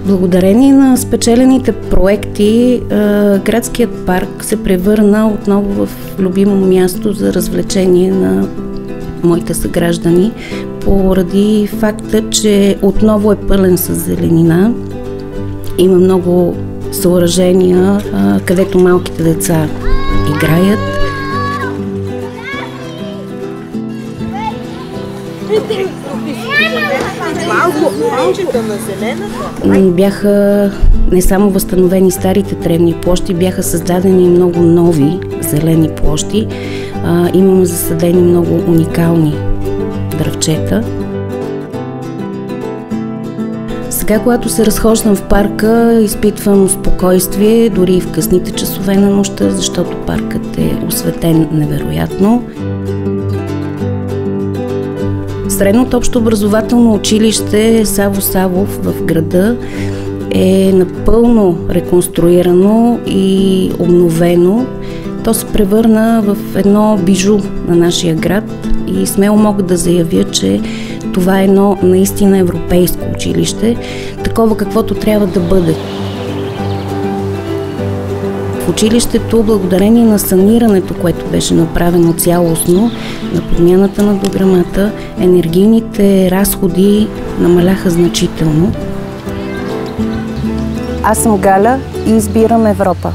Благодарение на спечелените проекти, градският парк се превърна отново в любимо място за развлечение на моите съграждани, поради факта, че отново е пълен с зеленина. Има много съоръжения, където малките деца играят. Бяха не само възстановени старите тревни площи, бяха създадени много нови зелени площи. Имаме засадени много уникални дръвчета. Сега, когато се разхождам в парка, изпитвам спокойствие, дори и в късните часове на нощта, защото паркът е осветен невероятно. Средното общообразователно училище Саво Савов в града е напълно реконструирано и обновено. То се превърна в едно бижу на нашия град и смело мога да заявя, че това е едно наистина европейско училище, такова каквото трябва да бъде. В училището, благодарение на санирането, което беше направено цялостно, на подмяната на дограмата, енергийните разходи намаляха значително. Аз съм Галя и избирам Европа.